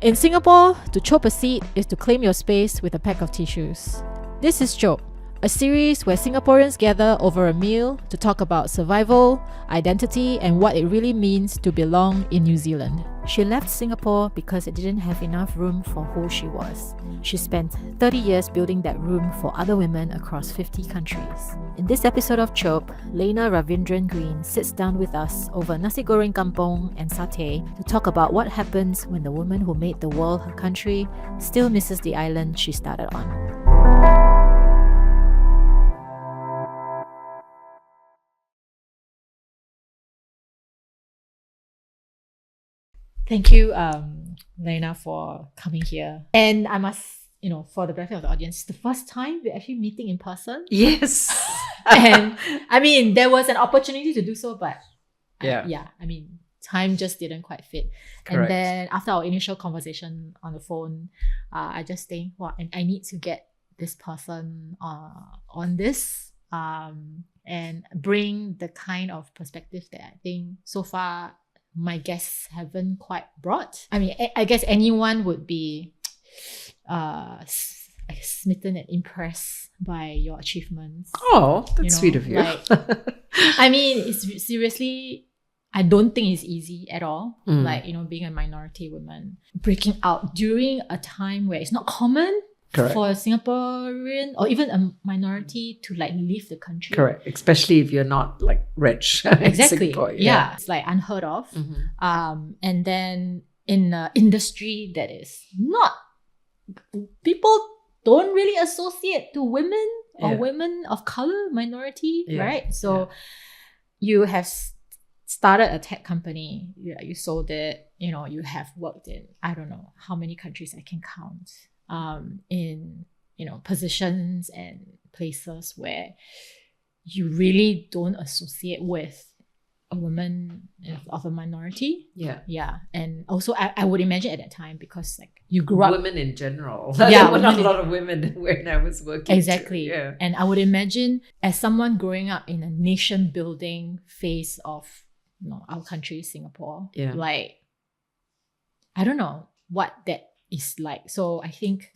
In Singapore, to chope a seat is to claim your space with a pack of tissues. This is Chope, a series where Singaporeans gather over a meal to talk about survival, identity, and what it really means to belong in New Zealand. She left Singapore because it didn't have enough room for who she was. She spent 30 years building that room for other women across 50 countries. In this episode of Chope, Laina Ravindran Green sits down with us over nasi goreng kampong and satay to talk about what happens when the woman who made the world her country still misses the island she started on. Thank you, Laina, for coming here. And I must, for the benefit of the audience, the first time we're actually meeting in person. Yes. And I mean, there was an opportunity to do so, but time just didn't quite fit. Correct. And then after our initial conversation on the phone, I just think, I need to get this person on this and bring the kind of perspective that I think so far my guests haven't quite brought. I mean, I guess anyone would be smitten and impressed by your achievements. Oh, that's sweet of you. I mean, it's seriously, I don't think it's easy at all. Being a minority woman, breaking out during a time where it's not common. Correct. For a Singaporean or even a minority to leave the country. Correct. Especially if you're not rich. Exactly. Singapore, yeah. It's unheard of. Mm-hmm. And then in an industry that is not, people don't really associate to women or women of color, minority, right? So you have started a tech company. You sold it. You have worked in, I don't know how many countries I can count. In positions and places where you really don't associate with a woman of a minority. And also I would imagine at that time, because you grew up, women in general, there were not a lot of women when I was working exactly too. And I would imagine, as someone growing up in a nation building phase of our country, Singapore, I don't know what that is like. So I think,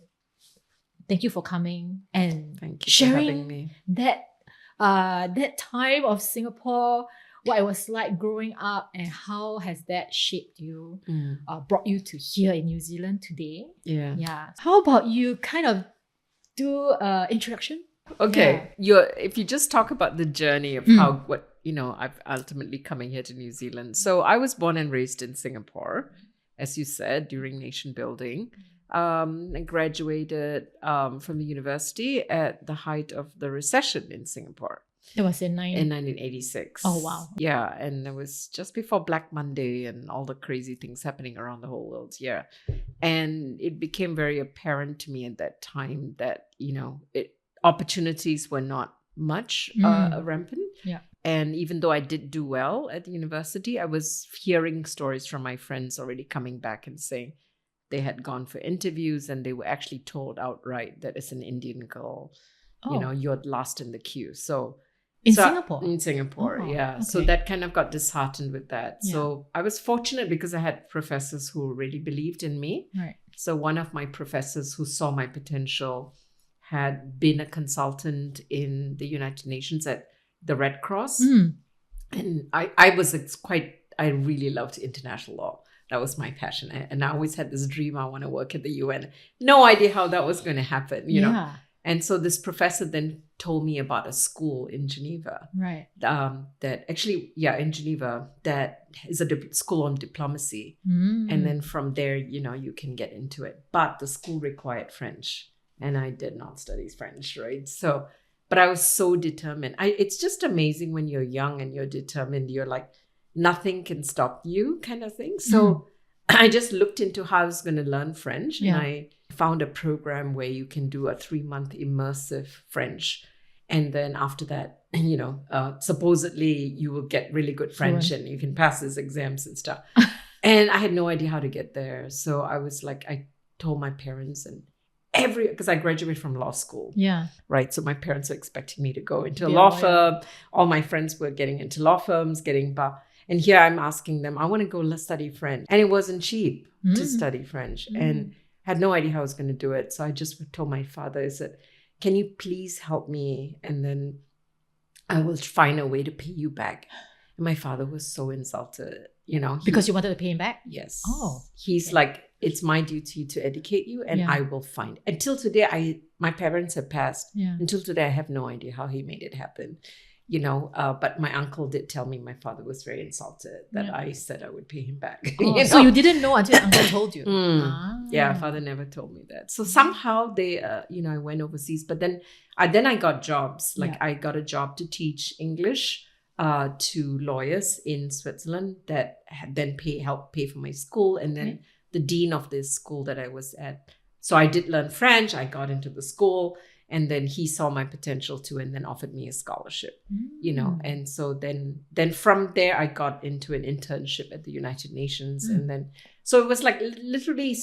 thank you for coming and sharing me. that time of Singapore, what it was like growing up, and how has that shaped you, brought you to here in New Zealand today. How about you kind of do introduction? Okay. If you just talk about the journey of I've ultimately coming here to New Zealand. So I was born and raised in Singapore, as you said, during nation building. I graduated from the university at the height of the recession in Singapore. It was in 1986. Oh, wow. Yeah, and it was just before Black Monday and all the crazy things happening around the whole world. Yeah. And it became very apparent to me at that time that, opportunities were not much rampant. Yeah. And even though I did do well at the university, I was hearing stories from my friends already coming back and saying they had gone for interviews and they were actually told outright that as an Indian girl, you're last in the queue. Singapore? In Singapore, yeah. Okay. So that kind of got disheartened with that. Yeah. So I was fortunate because I had professors who really believed in me. Right. So one of my professors who saw my potential had been a consultant in the United Nations at the Red Cross. And I really loved international law. That was my passion. And I always had this dream, I want to work at the UN. No idea how that was going to happen, you know. And so this professor then told me about a school in Geneva. Right. In Geneva, that is a school on diplomacy. And then from there, you can get into it. But the school required French. And I did not study French, right? So, but I was so determined. It's just amazing when you're young and you're determined. You're like, nothing can stop you kind of thing. So I just looked into how I was going to learn French. And I found a program where you can do a 3-month immersive French. And then after that, supposedly you will get really good French and you can pass these exams and stuff. And I had no idea how to get there. So I was like, I told my parents and because I graduated from law school. Yeah. Right. So my parents were expecting me to go into a law firm. All my friends were getting into law firms, And here I'm asking them, I want to go study French. And it wasn't cheap to study French. And had no idea how I was going to do it. So I just told my father, I said, can you please help me? And then I will find a way to pay you back. And my father was so insulted, Because you wanted to pay him back? Yes. Oh. He's like, it's my duty to educate you and I will find. Until today, my parents have passed. Yeah. Until today, I have no idea how he made it happen. But my uncle did tell me my father was very insulted that I said I would pay him back. Oh, so you didn't know until uncle told you? Yeah, father never told me that. So somehow they, I went overseas. But then I got jobs. I got a job to teach English to lawyers in Switzerland that then helped pay for my school. And then the dean of this school that I was at. So I did learn French. I got into the school. And then he saw my potential too, and then offered me a scholarship, And so then from there, I got into an internship at the United Nations. And then, so it was like literally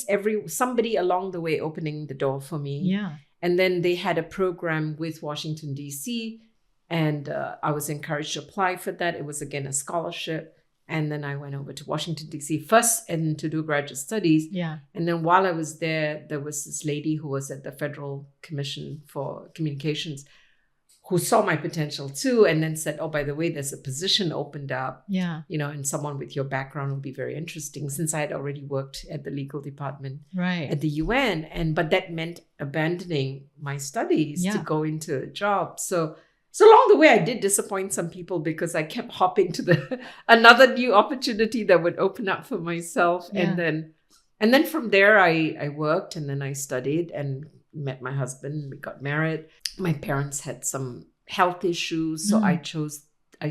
somebody along the way opening the door for me. Yeah. And then they had a program with Washington, D.C. And I was encouraged to apply for that. It was, again, a scholarship. And then I went over to Washington, D.C. first and to do graduate studies. Yeah. And then while I was there was this lady who was at the Federal Commission for Communications who saw my potential too and then said, oh, by the way, there's a position opened up, and someone with your background will be very interesting, since I had already worked at the legal department at the UN. But that meant abandoning my studies to go into a job. So along the way, I did disappoint some people because I kept hopping to another new opportunity that would open up for myself. Yeah. And then from there, I worked and then I studied and met my husband. We got married. My parents had some health issues. So I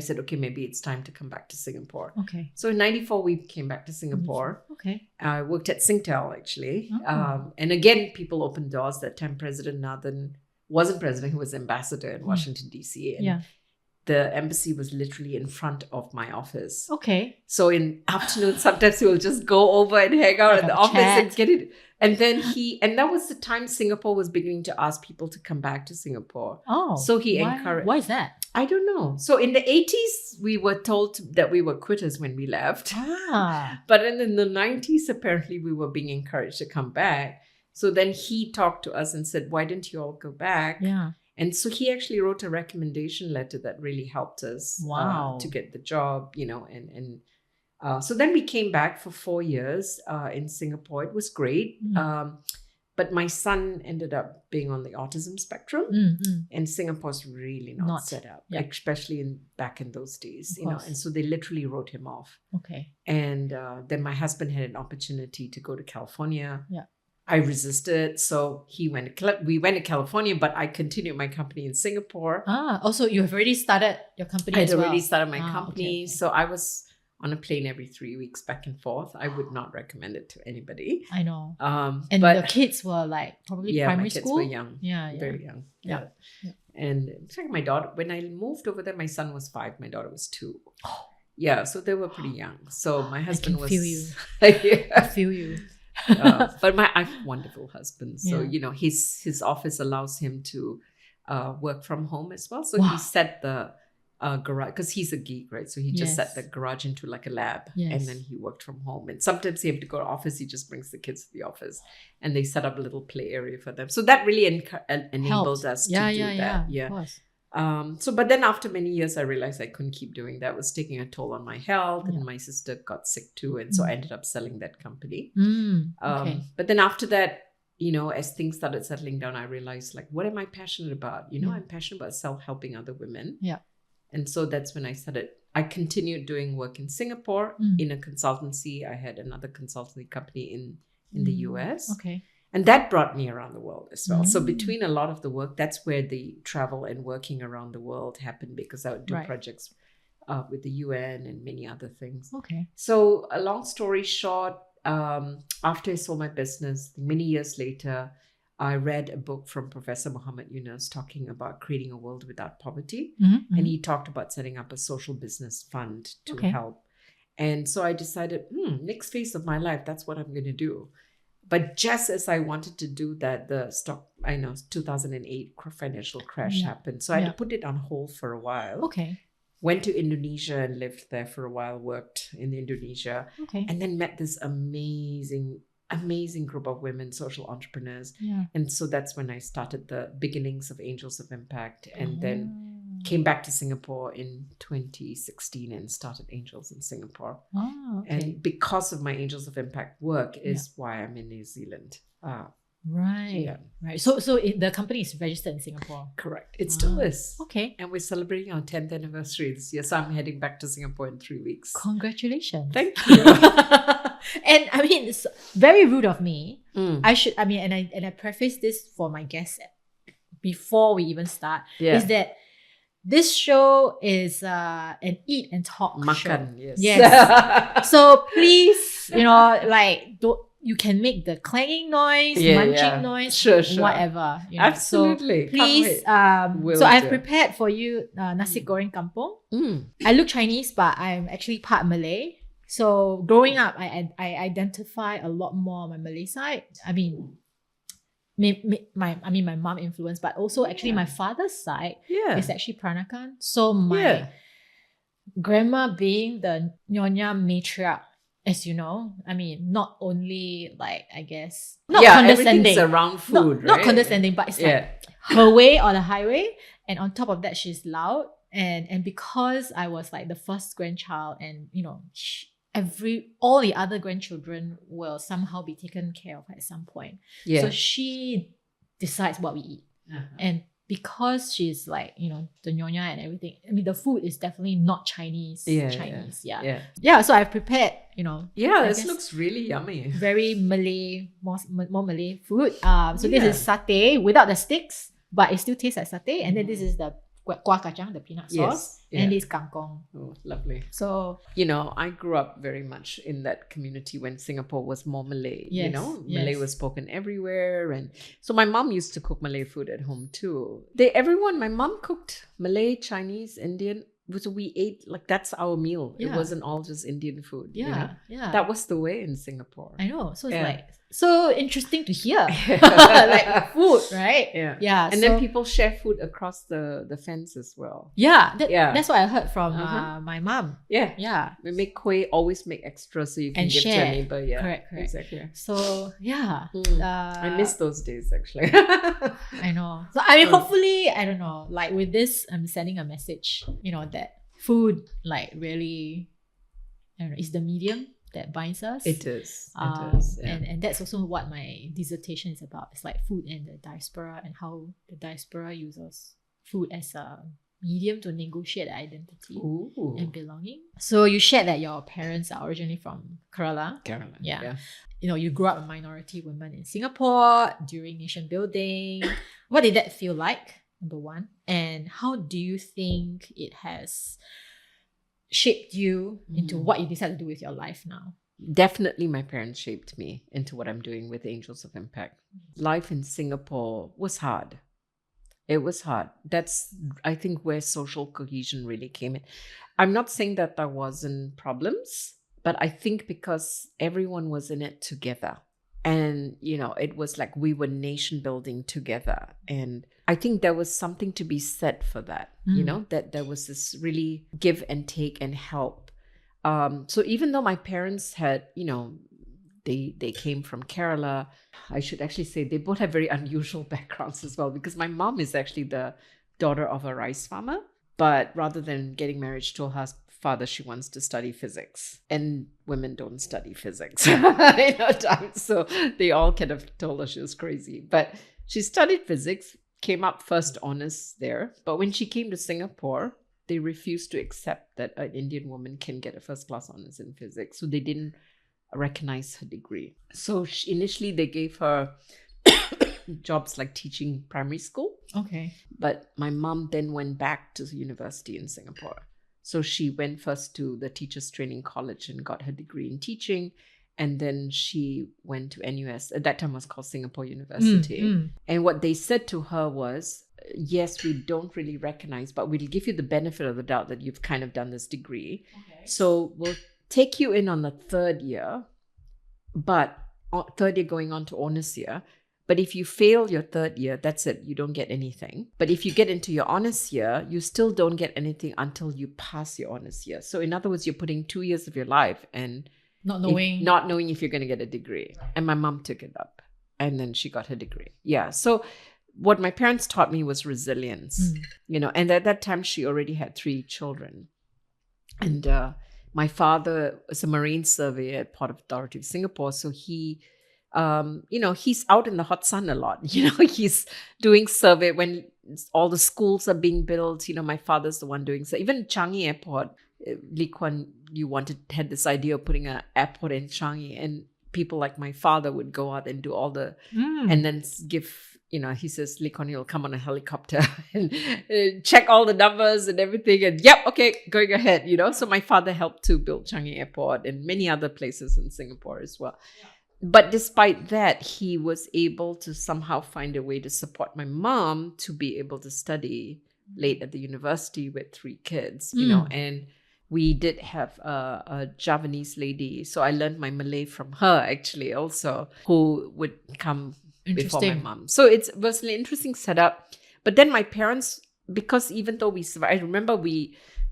said, okay, maybe it's time to come back to Singapore. Okay. So in 94, we came back to Singapore. Okay. I worked at Singtel, actually. Oh. And again, people opened doors. That time, President Nathan wasn't president, he was ambassador in Washington, D.C. And the embassy was literally in front of my office. Okay. So in afternoon, sometimes he will just go over and hang out at the office and get it. And then and that was the time Singapore was beginning to ask people to come back to Singapore. Oh. So he encouraged. Why is that? I don't know. So in the 80s, we were told that we were quitters when we left. But in the 90s, apparently we were being encouraged to come back. So then he talked to us and said, why didn't you all go back? Yeah. And so he actually wrote a recommendation letter that really helped us to get the job, so then we came back for 4 years in Singapore. It was great. But my son ended up being on the autism spectrum, and Singapore's really not set up, especially back in those days, and so they literally wrote him off. Okay. And then my husband had an opportunity to go to California. Yeah. I resisted, so we went to California, but I continued my company in Singapore. Also you have already started your company as well? I had already started my company, okay. So I was on a plane every 3 weeks back and forth. I would not recommend it to anybody. I know. And the kids were like probably primary school? Yeah, my kids were young. Yeah. Very young. Yeah. And in fact, my daughter, when I moved over there, my son was 5, my daughter was 2. Oh. Yeah, so they were pretty young. So my husband I feel you. I feel you. But I have a wonderful husband. So, his office allows him to work from home as well. So he set the garage, because he's a geek, right? So he just set the garage into like a lab, and then he worked from home. And sometimes he have to go to office. He just brings the kids to the office, and they set up a little play area for them. So that really enabled us to do that. Yeah, of course. But then after many years, I realized I couldn't keep doing that. It was taking a toll on my health, and my sister got sick too. And so I ended up selling that company. Okay. But then after that, as things started settling down, I realized, like, what am I passionate about? I'm passionate about helping other women. Yeah. And so that's when I continued doing work in Singapore in a consultancy. I had another consultancy company in the US. Okay. And that brought me around the world as well. So between a lot of the work, that's where the travel and working around the world happened, because I would do projects with the UN and many other things. Okay. So a long story short, after I sold my business, many years later, I read a book from Professor Muhammad Yunus talking about creating a world without poverty. And he talked about setting up a social business fund to help. And so I decided, next phase of my life, that's what I'm going to do. But just as I wanted to do that, the 2008 financial crash happened. So I had to put it on hold for a while. Okay. Went to Indonesia and lived there for a while, worked in Indonesia, and then met this amazing group of women, social entrepreneurs. And so that's when I started the beginnings of Angels of Impact, and then came back to Singapore in 2016 and started Angels in Singapore. And because of my Angels of Impact work is why I'm in New Zealand. Right. So the company is registered in Singapore. Correct. It still is. Okay. And we're celebrating our 10th anniversary this year. So I'm heading back to Singapore in 3 weeks. Congratulations. Thank you. And I mean, it's very rude of me. And I preface this for my guests before we even start, is that this show is an eat and talk show. Makan, yes. So please, you can make the clanging noise, munching noise, sure. whatever. Absolutely. So please, I've prepared for you nasi goreng kampung. I look Chinese, but I'm actually part Malay. So growing up, I identify a lot more on my Malay side. I mean, my mom influence, but also actually my father's side is actually Peranakan. So my grandma being the Nyonya matriarch, as you know, I mean, not only not condescending. Everything's around food, not condescending, but it's her way or the highway. And on top of that, she's loud. And because I was like the first grandchild, and all the other grandchildren will somehow be taken care of at some point. So she decides what we eat. And because she's like, the nyonya and everything, I mean, the food is definitely not Chinese. So I've prepared, this looks really yummy. Very Malay, more Malay food. So this is satay without the sticks, but it still tastes like satay. And then this is the kuah kacang, the peanut sauce, and this kangkong. Oh, lovely. So, I grew up very much in that community when Singapore was more Malay. Malay was spoken everywhere. And so my mom used to cook Malay food at home too. My mom cooked Malay, Chinese, Indian. So we ate, that's our meal. It wasn't all just Indian food. That was the way in Singapore. I know. So it's so interesting to hear. Like food, right? And then people share food across the fence as well. That's what I heard from my mom. We make kueh, always make extra so you can and give share. to your neighbor. Correct. Exactly. So I miss those days actually. I know. So I mean, hopefully, I don't know, like with this, I'm sending a message, that food really, I don't know, is the medium that binds us. It is. And that's also what my dissertation is about. It's like food and the diaspora, and how the diaspora uses food as a medium to negotiate identity and belonging. So you shared that your parents are originally from Kerala. You grew up a minority woman in Singapore during nation building. What did that feel like, number one? And how do you think it has shaped you into what you decide to do with your life now? Definitely my parents shaped me into what I'm doing with Angels of Impact. Life in Singapore was hard. It was hard. That's, I think, where social cohesion really came in. I'm not saying that there wasn't problems, but I think because everyone was in it together. And, it was like we were nation building together. And I think there was something to be said for that, that there was this really give and take and help. So even though my parents had, they came from Kerala, I should actually say they both have very unusual backgrounds as well, because my mom is actually the daughter of a rice farmer. But rather than getting married, she told her father she wants to study physics, and women don't study physics in her time. So they all kind of told her she was crazy. But she studied physics, came up first honors there. But when she came to Singapore, they refused to accept that an Indian woman can get a first class honors in physics. So they didn't recognize her degree. So initially they gave her jobs like teaching primary school. Okay. But my mom then went back to the university in Singapore. So she went first to the Teachers Training College and got her degree in teaching. And then she went to NUS. At that time it was called Singapore University. And what they said to her was, yes, we don't really recognize, but we'll give you the benefit of the doubt that you've kind of done this degree. Okay. So we'll take you in on the third year, but third year going on to honors year. But if you fail your third year, that's it. You don't get anything. But if you get into your honors year, you still don't get anything until you pass your honors year. So in other words, you're putting 2 years of your life and not knowing if you're going to get a degree. And my mom took it up and then she got her degree. Yeah. So what my parents taught me was resilience, and at that time she already had 3 children. And my father was a marine surveyor at Port Authority of Singapore. So he, he's out in the hot sun a lot. He's doing survey when all the schools are being built. My father's the one doing so. Even Changi Airport, Lee Kuan Yew had this idea of putting an airport in Changi, and people like my father would go out and do all the, and then give, he says, Lee Kuan Yew will come on a helicopter and check all the numbers and everything. And yep, okay, going ahead, So my father helped to build Changi Airport and many other places in Singapore as well. Yeah. But despite that, he was able to somehow find a way to support my mom to be able to study late at the university with 3 kids, and we did have a Javanese lady. So I learned my Malay from her actually also, who would come before my mom. So it was an interesting setup. But then my parents, because even though we survived, I remember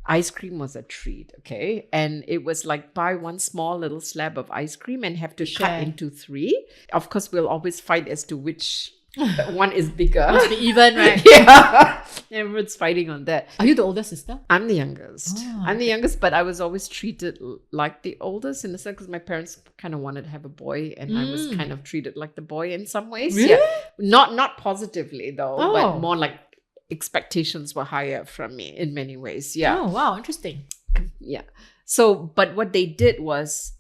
ice cream was a treat, okay? And it was like buy one small little slab of ice cream and have to cut into 3. Of course, we'll always fight as to which one is bigger. Must be even, right? Yeah. Everyone's fighting on that. Are you the older sister? I'm the youngest. I'm the youngest, but I was always treated like the oldest in the sense because my parents kind of wanted to have a boy, and I was kind of treated like the boy in some ways. Really? Yeah. Not positively though, but more like expectations were higher from me in many ways. Yeah. Oh, wow. Interesting. Yeah. So, but what they did was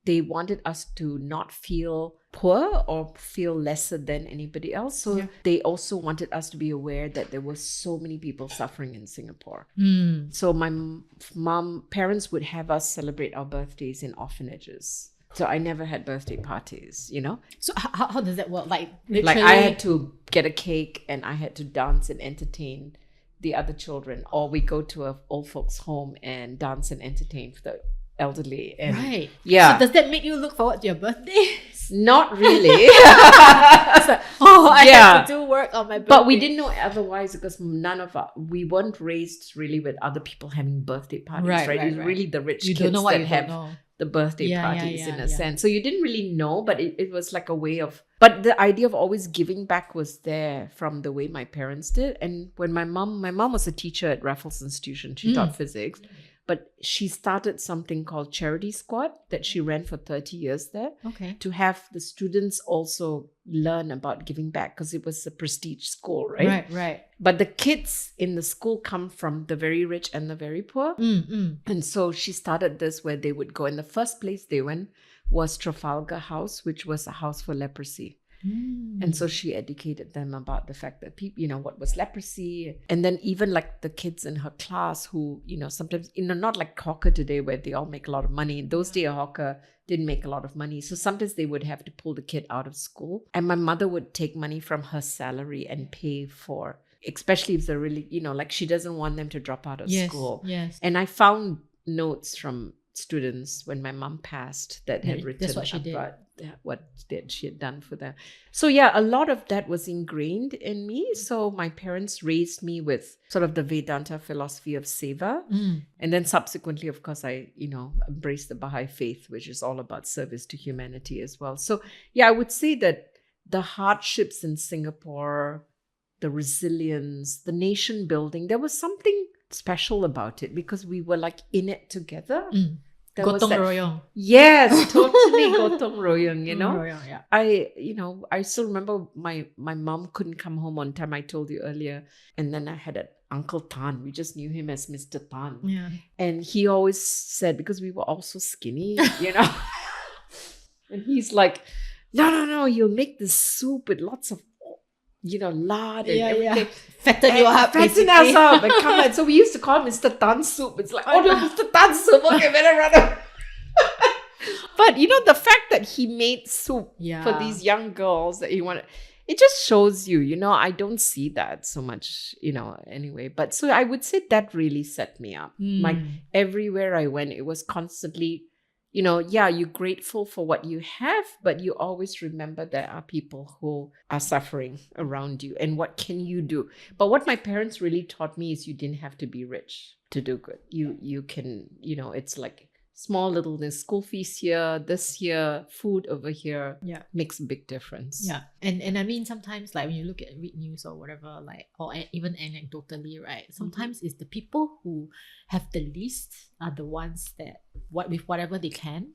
they wanted us to not feel poor or feel lesser than anybody else. So they also wanted us to be aware that there were so many people suffering in Singapore. So my parents would have us celebrate our birthdays in orphanages. So I never had birthday parties, So how does that work? Like literally? Like I had to get a cake and I had to dance and entertain the other children, or we go to a old folks home and dance and entertain for the elderly. And right. Yeah. So does that make you look forward to your birthday? Not really. I have to do work on my birthday. But we didn't know otherwise because we weren't raised really with other people having birthday parties, right? It's really the rich kids that have the birthday parties in a sense. So you didn't really know, but it was like a way of, but the idea of always giving back was there from the way my parents did. And when my mom was a teacher at Raffles Institution, she taught physics. But she started something called Charity Squad that she ran for 30 years there. Okay. To have the students also learn about giving back because it was a prestige school, right? Right. But the kids in the school come from the very rich and the very poor. And so she started this where they would go. And the first place they went was Trafalgar House, which was a house for leprosy. And so she educated them about the fact that people, what was leprosy. And then even like the kids in her class who, sometimes, not like hawker today where they all make a lot of money. In those days, a hawker didn't make a lot of money. So sometimes they would have to pull the kid out of school. And my mother would take money from her salary and pay for, especially if they're really, like she doesn't want them to drop out of school. Yes. And I found notes from students when my mom passed that had written what she did. What she had done for them. So yeah, a lot of that was ingrained in me. So my parents raised me with sort of the Vedanta philosophy of seva. And then subsequently, of course, I, embraced the Baha'i faith, which is all about service to humanity as well. So yeah, I would say that the hardships in Singapore, the resilience, the nation building, there was something special about it because we were like in it together. Gotong royong. Yes, totally gotong royong, Royong, yeah. I still remember my mom couldn't come home on time. I told you earlier. And then I had an Uncle Tan. We just knew him as Mr. Tan. Yeah. And he always said, because we were all so skinny, and he's like, no, you'll make this soup with lots of lard and everything. Fatten you up. Fatten us up. And come on. So we used to call Mr. Tan soup. It's like, no, Mr. Tan soup. Okay, better run up. But the fact that he made soup for these young girls that he wanted, it just shows you, I don't see that so much, anyway. But so I would say that really set me up. Like everywhere I went, it was constantly, you're grateful for what you have, but you always remember there are people who are suffering around you, and what can you do? But what my parents really taught me is you didn't have to be rich to do good. You can, it's like small little school fees here, this here, food over here, makes a big difference. Yeah. And I mean, sometimes like when you read news or whatever, like, or even anecdotally, right? Sometimes it's the people who have the least are the ones that with whatever they can.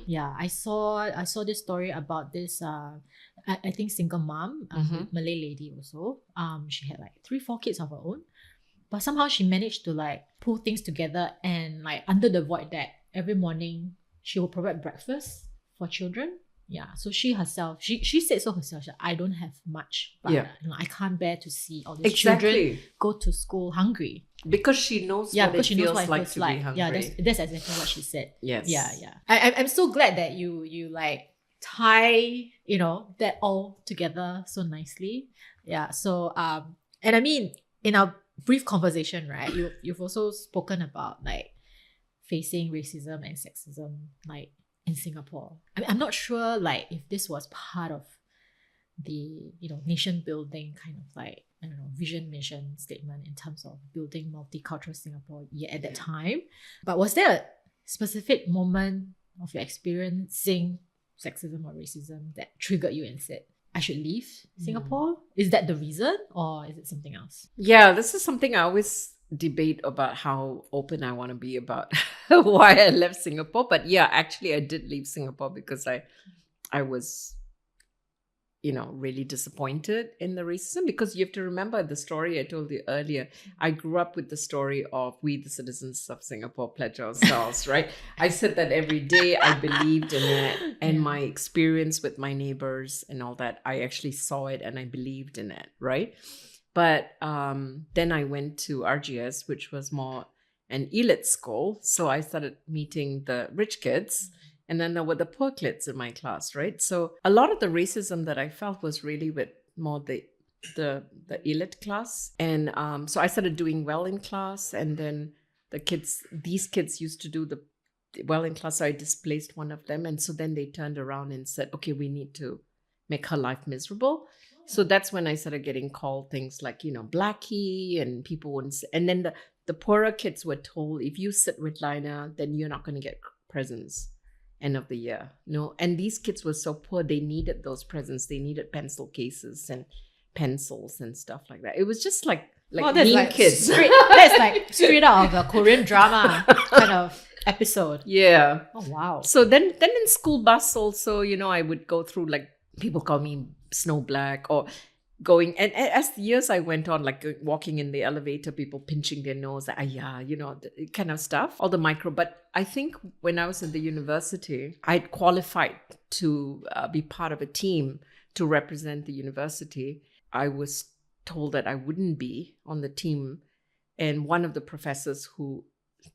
Yeah. I saw this story about this I think single mom, Malay lady also. She had like 3-4 kids of her own. But somehow she managed to like pull things together, and like under the void deck, every morning she will provide breakfast for children. Yeah. So she herself, she said so herself, I don't have much, but I can't bear to see all these children go to school hungry. Because she knows what it feels like to be hungry. Yeah, that's exactly what she said. Yes. Yeah. I'm so glad that you like tie, that all together so nicely. Yeah. So and I mean, in our brief conversation, right, you've also spoken about like facing racism and sexism like in Singapore. I mean, I'm not sure like if this was part of the nation building kind of like, I don't know, vision, mission statement in terms of building multicultural Singapore at that time. But was there a specific moment of your experiencing sexism or racism that triggered you and said, I should leave Singapore? Is that the reason, or is it something else? Yeah, this is something I always debate about, how open I want to be about why I left Singapore. But yeah, actually I did leave Singapore because I was really disappointed in the racism, because you have to remember the story I told you earlier. I grew up with the story of we the citizens of Singapore pledge ourselves, right? I said that every day. I believed in it, and my experience with my neighbors and all that, I actually saw it and I believed in it, right? But then I went to RGS, which was more an elite school. So I started meeting the rich kids. And then there were the poor kids in my class, right? So a lot of the racism that I felt was really with more the elite class. And so I started doing well in class. And then these kids used to do the well in class. So I displaced one of them. And so then they turned around and said, okay, we need to make her life miserable. So that's when I started getting called things like, Blackie, and people wouldn't say. And then the poorer kids were told, if you sit with Laina, then you're not going to get presents end of the year. No. And these kids were so poor, they needed those presents. They needed pencil cases and pencils and stuff like that. It was just like mean kids. That's like straight out of a Korean drama kind of episode. Yeah. Oh, wow. So then in school bus also, I would go through, like, people call me Snow Black, or going, and as the years I went on, like walking in the elevator, people pinching their nose, the kind of stuff, all the micro. But I think when I was in the university, I'd qualified to be part of a team to represent the university. I was told that I wouldn't be on the team. And one of the professors who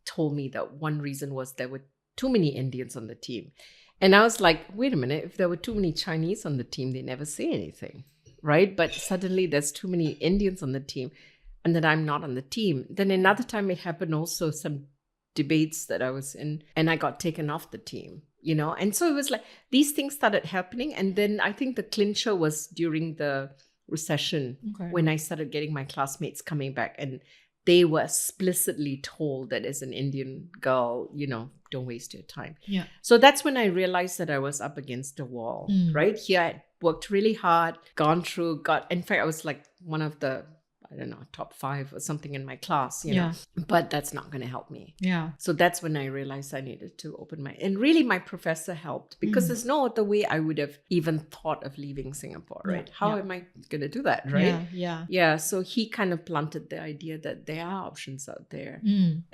told me that one reason was there were too many Indians on the team. And I was like, wait a minute, if there were too many Chinese on the team, they never say anything. Right? But suddenly there's too many Indians on the team, and then I'm not on the team. Then another time it happened also, some debates that I was in, and I got taken off the team, And so it was like these things started happening. And then I think the clincher was during the recession, when I started getting my classmates coming back, and they were explicitly told that as an Indian girl, don't waste your time. Yeah. So that's when I realized that I was up against the wall, right? Here I worked really hard, in fact, I was like one of the, I don't know, top 5 or something in my class, know, but that's not going to help me. Yeah. So that's when I realized I needed to open and really my professor helped, because there's no other way I would have even thought of leaving Singapore, right? How am I going to do that, right? Yeah. So he kind of planted the idea that there are options out there.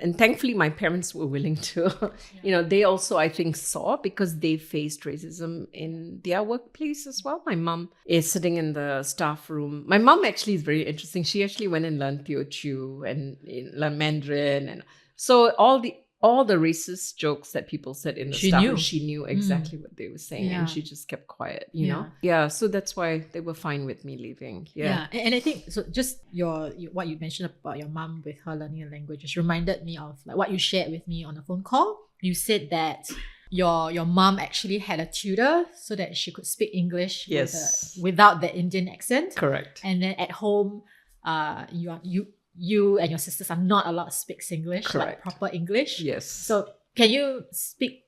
And thankfully my parents were willing to, they also, I think, saw, because they faced racism in their workplace as well. My mom is sitting in the staff room. My mom actually is very interesting. She actually went and learned Teochew and learned Mandarin, and so all the racist jokes that people said in the staff room, she knew exactly what they were saying, and she just kept quiet, you know. Yeah, so that's why they were fine with me leaving. Yeah. And I think so. Just what you mentioned about your mom with her learning a language just reminded me of like what you shared with me on a phone call. You said that your mom actually had a tutor so that she could speak English Yes. without the Indian accent. Correct. And then at home, you and your sisters are not allowed to speak Singlish, like Correct. proper English. Yes. So can you speak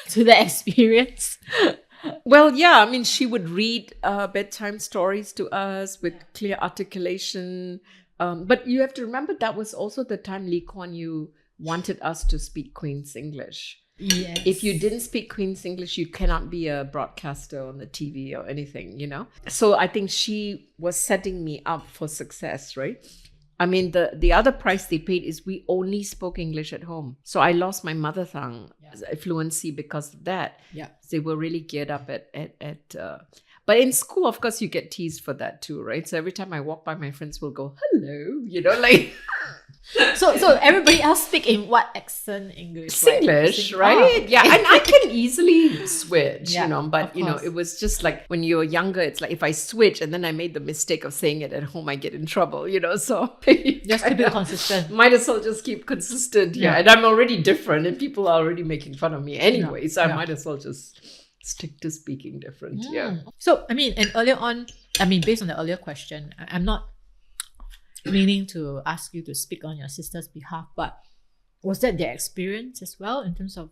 to that experience? Well, yeah, I mean, she would read bedtime stories to us with clear articulation. But you have to remember that was also the time Lee Kuan Yew wanted us to speak Queen's English. Yes. If you didn't speak Queen's English, you cannot be a broadcaster on the TV or anything, you know? So I think she was setting me up for success, right? I mean, the other price they paid is we only spoke English at home. So I lost my mother tongue fluency because of that. Yeah. They were really geared up but in school, of course, you get teased for that too, right? So every time I walk by, my friends will go, hello, you know, like... So everybody else speak in what accent English? Singlish, right? Oh. Yeah, and I can easily switch, Yeah, you know, but you know, it was just like when you're younger, it's like if I switch and then I made the mistake of saying it at home, I get in trouble, you know, so Just keep it consistent. might as well just keep consistent. Yeah. And I'm already different and people are already making fun of me anyway, so I might as well just stick to speaking different. Yeah. So, I mean, and earlier on, I mean, based on the earlier question, I'm not meaning to ask you to speak on your sister's behalf, but was that their experience as well in terms of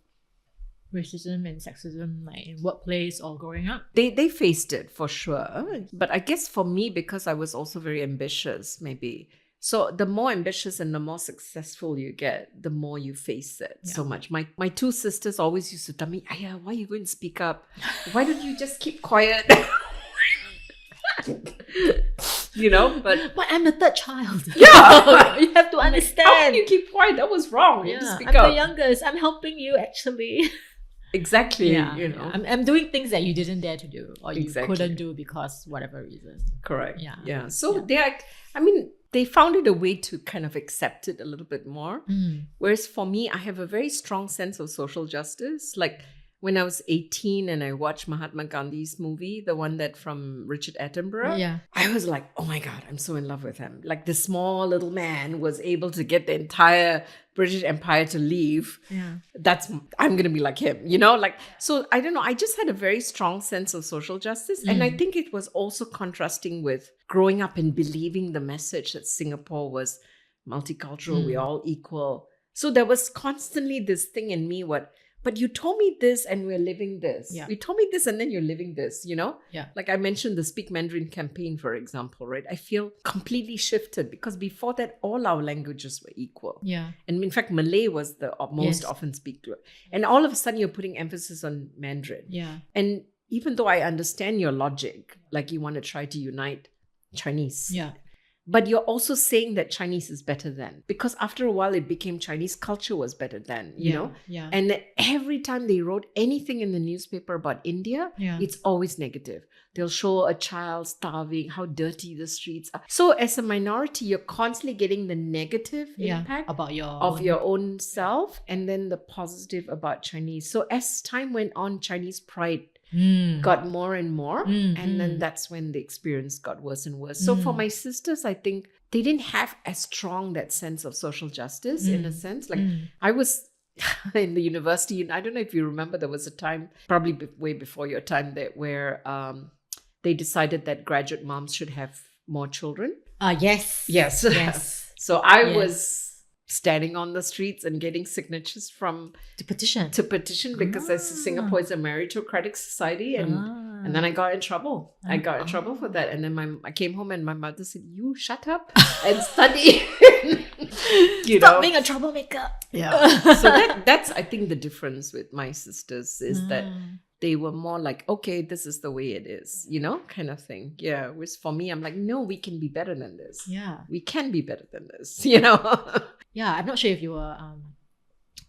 racism and sexism, like in workplace or growing up? They faced it for sure. But I guess for me, because I was also very ambitious, maybe. So the more ambitious and the more successful you get, the more you face it so much. My two sisters always used to tell me, Aya, why are you going to speak up? Why don't you just keep quiet? You know, but I'm the third child. Yeah. You have to understand. How can you keep quiet? That was wrong. You have to speak I'm up. the youngest. I'm helping you actually. Exactly. You know. I'm doing things that you didn't dare to do or you Exactly. couldn't do because whatever reason. Correct. Yeah. So they found it a way to kind of accept it a little bit more. Whereas for me, I have a very strong sense of social justice. Like when I was 18 and I watched Mahatma Gandhi's movie, the one that from Richard Attenborough, I was like, oh my God, I'm so in love with him. Like this small little man was able to get the entire British Empire to leave. Yeah. I'm going to be like him, you know? Like, so I don't know. I just had a very strong sense of social justice. And I think it was also contrasting with growing up and believing the message that Singapore was multicultural, we're all equal. So there was constantly this thing in me, but you told me this and we're living this. Yeah. You told me this and then you're living this, you know? Yeah. Like I mentioned the Speak Mandarin campaign, for example, right? I feel completely shifted because before that, all our languages were equal. Yeah. And in fact, Malay was the most often speak to it. And all of a sudden, you're putting emphasis on Mandarin. Yeah. And even though I understand your logic, like you want to try to unite Chinese. Yeah. But you're also saying that Chinese is better than. Because after a while, it became Chinese culture was better than, you know? Yeah. And every time they wrote anything in the newspaper about India, Yeah. it's always negative. They'll show a child starving, how dirty the streets are. So as a minority, you're constantly getting the negative impact about your own self and then the positive about Chinese. So as time went on, Chinese pride got more and more. And then that's when the experience got worse and worse. So for my sisters, I think they didn't have as strong that sense of social justice in a sense. Like I was in the university, and I don't know if you remember, there was a time, probably way before your time, where they decided that graduate moms should have more children. Yes. So I was standing on the streets and getting signatures to petition because Singapore is a meritocratic society and then I got in trouble. I got in trouble for that. And then I came home and my mother said, you shut up and study. Stop being a troublemaker. Yeah. So that's I think the difference with my sisters is that they were more like, okay, this is the way it is, you know, kind of thing. Yeah. Whereas for me, I'm like, no, we can be better than this. Yeah. We can be better than this, you know? Yeah. I'm not sure if you were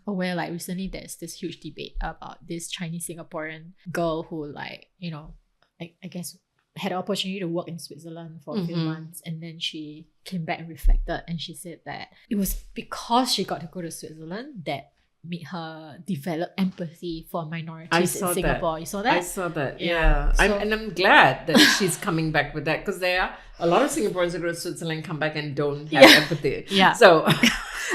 aware, like recently there's this huge debate about this Chinese Singaporean girl who, like, you know, I guess had an opportunity to work in Switzerland for a few months, and then she came back and reflected and she said that it was because she got to go to Switzerland that made her develop empathy for minorities in saw Singapore. that. You saw that? I saw that, yeah. I'm glad that she's coming back with that, because there are a lot of Singaporeans who go to Switzerland, come back and don't have empathy. Yeah. So,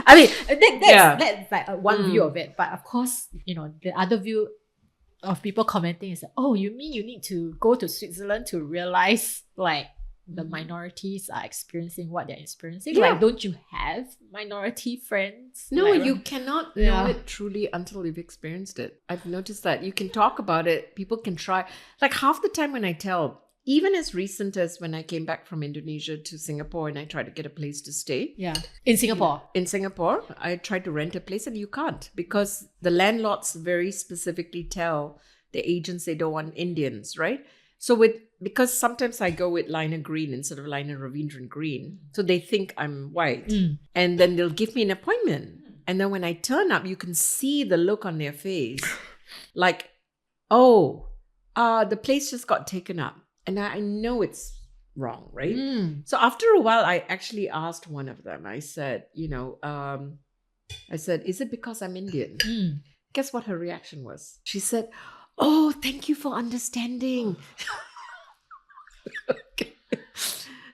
I mean, that's like one view of it. But of course, the other view of people commenting is, oh, you mean you need to go to Switzerland to realize like the minorities are experiencing what they're experiencing? Yeah. Like, don't you have minority friends? no, Like, you cannot know it truly until you've experienced it. I've noticed that. You can talk about it, people can try. Like half the time when I tell, even as recent as when I came back from Indonesia to Singapore and I tried to get a place to stay. Yeah. In Singapore. In Singapore, I tried to rent a place and you can't, because the landlords very specifically tell the agents they don't want Indians, right? So because sometimes I go with Laina Green instead of Laina Ravindran Green. So they think I'm white. And then they'll give me an appointment. And then when I turn up, you can see the look on their face. Like, the place just got taken up. And I know it's wrong, right? So after a while, I actually asked one of them. I said, is it because I'm Indian? Guess what her reaction was? She said, oh, thank you for understanding. Okay.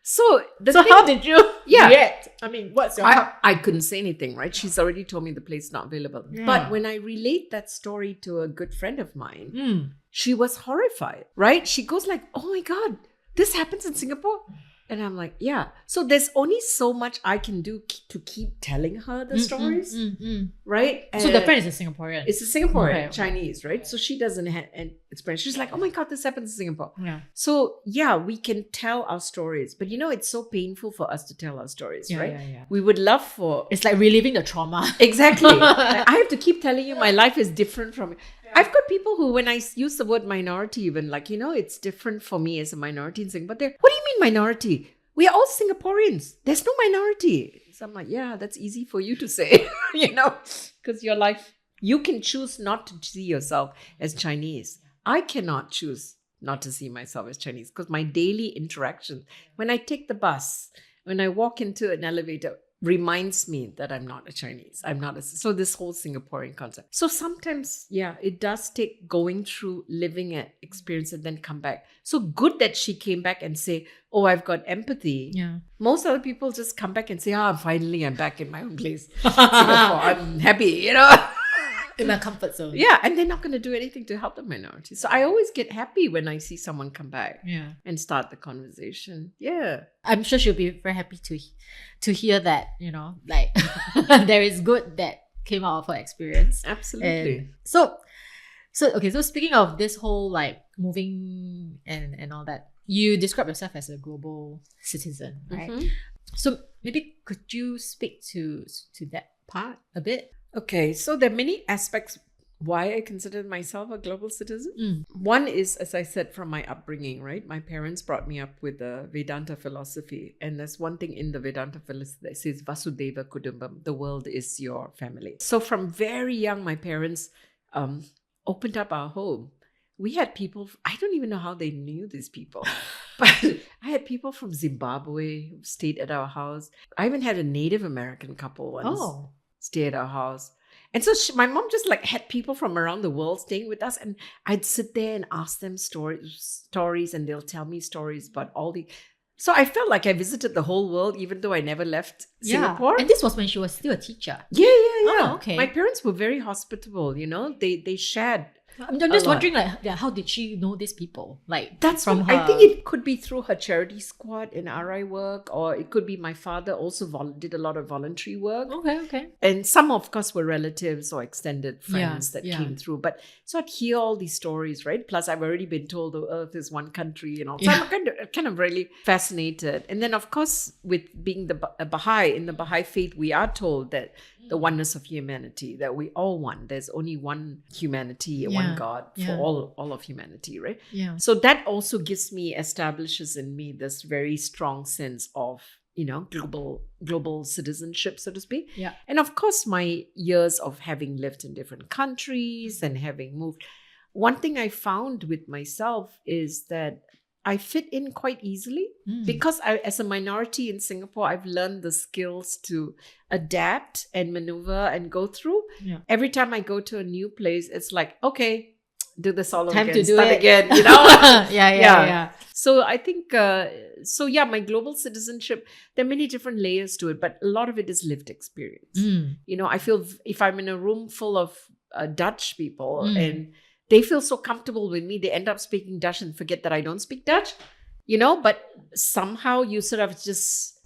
So how did you react? I mean, what's your I couldn't say anything, right? She's already told me the place is not available. Yeah. But when I relate that story to a good friend of mine, she was horrified, right? She goes like, oh my God, this happens in Singapore? And I'm like, yeah. So there's only so much I can do to keep telling her the stories, right? So the friend is a Singaporean. It's a Singaporean, Chinese, right? So she doesn't have an experience. She's like, oh my God, this happens in Singapore. Yeah. So yeah, we can tell our stories. But it's so painful for us to tell our stories, right? Yeah. We would love for... It's like reliving the trauma. Exactly. Like, I have to keep telling you my life is different from... I've got people who, when I use the word minority, even like, it's different for me as a minority in Singapore. What do you mean minority? We are all Singaporeans. There's no minority. So I'm like, yeah, that's easy for you to say, because your life, you can choose not to see yourself as Chinese. I cannot choose not to see myself as Chinese, because my daily interaction, when I take the bus, when I walk into an elevator, reminds me that I'm not a Chinese. I'm not so this whole Singaporean concept. So sometimes, it does take going through, living it, experience it, then come back. So good that she came back and say, oh, I've got empathy. Yeah. Most other people just come back and say, finally I'm back in my own place. Singapore, I'm happy, In my comfort zone. Yeah, and they're not going to do anything to help the minority. So I always get happy when I see someone come back and start the conversation. Yeah. I'm sure she'll be very happy to hear that, like there is good that came out of her experience. Absolutely. And so speaking of this whole like moving and all that, you describe yourself as a global citizen, right? So maybe could you speak to that part a bit? Okay, so there are many aspects why I consider myself a global citizen. One is, as I said, from my upbringing, right? My parents brought me up with the Vedanta philosophy. And there's one thing in the Vedanta philosophy that says, Vasudeva Kudumbam, the world is your family. So from very young, my parents opened up our home. We had people, I don't even know how they knew these people, but I had people from Zimbabwe who stayed at our house. I even had a Native American couple once. Stay at our house. And so my mom just like had people from around the world staying with us, and I'd sit there and ask them stories, and they'll tell me stories about all the... So I felt like I visited the whole world, even though I never left Singapore. And this was when she was still a teacher. Yeah. Oh, okay. My parents were very hospitable, They shared... I'm just wondering, like, how did she know these people? Like, that's from her... her... I think it could be through her charity squad in RI work, or it could be my father also did a lot of voluntary work. Okay. And some, of course, were relatives or extended friends that came through. But so I'd hear all these stories, right? Plus, I've already been told the earth is one country and all. So I'm kind of really fascinated. And then, of course, with being a Baha'i, in the Baha'i faith, we are told that the oneness of humanity, that we all one. There's only one humanity, one God for all of humanity, right? Yeah. So that also establishes in me this very strong sense of, global citizenship, so to speak. Yeah. And of course, my years of having lived in different countries and having moved, one thing I found with myself is that I fit in quite easily because as a minority in Singapore, I've learned the skills to adapt and maneuver and go through. Yeah. Every time I go to a new place, it's like, okay, do this all over Time again, to do start it again, you know? yeah. So I think, my global citizenship, there are many different layers to it, but a lot of it is lived experience. You know, I feel if I'm in a room full of Dutch people and they feel so comfortable with me, they end up speaking Dutch and forget that I don't speak Dutch, you know, but somehow you sort of just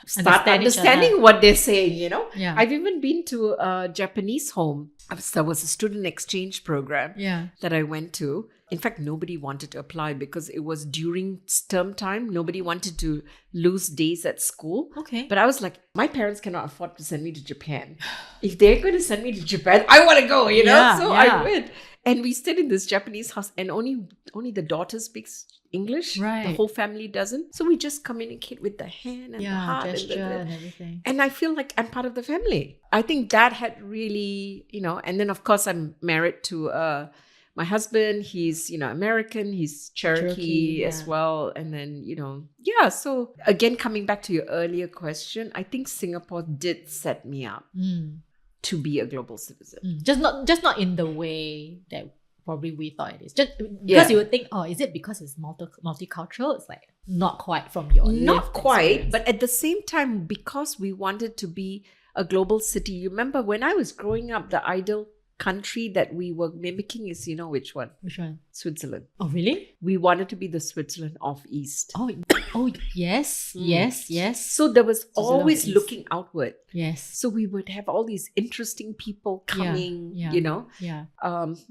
start understanding what they're saying, you know? Yeah. I've even been to a Japanese home. There was a student exchange program that I went to. In fact, nobody wanted to apply because it was during term time. Nobody wanted to lose days at school. Okay. But I was like, my parents cannot afford to send me to Japan. If they're going to send me to Japan, I want to go, you know? So I went. And we stayed in this Japanese house and only the daughter speaks English. Right. The whole family doesn't. So we just communicate with the hand and the heart. Gesture and everything. And I feel like I'm part of the family. I think that had really, you know, and then of course I'm married to my husband. He's, you know, American. He's Cherokee as well. And then, you know, so again, coming back to your earlier question, I think Singapore did set me up to be a global citizen. Just not in the way that probably we thought it is. Just because you would think, oh, is it because it's multicultural? It's like not quite from your not quite, but at the same time, because we wanted to be a global city. You remember when I was growing up, the ideal country that we were mimicking is, you know, which one? Which one? Switzerland. Oh, really? We wanted to be the Switzerland of East. Oh, yes. So there was always East. looking outward. Yes. So we would have all these interesting people coming, you know. Yeah.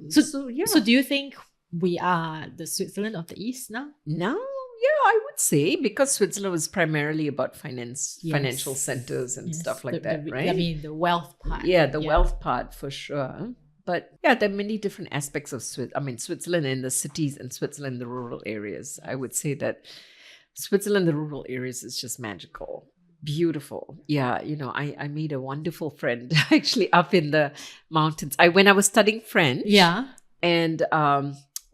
So do you think we are the Switzerland of the East now? Now, yeah, I would say, because Switzerland was primarily about financial centers and stuff like that, right? I mean, the wealth part. Yeah, the wealth part for sure. But yeah, there are many different aspects of Switzerland in the cities and Switzerland in the rural areas. I would say that Switzerland, the rural areas, is just magical. Beautiful. Yeah, you know, I made a wonderful friend actually up in the mountains. When I was studying French. Yeah. And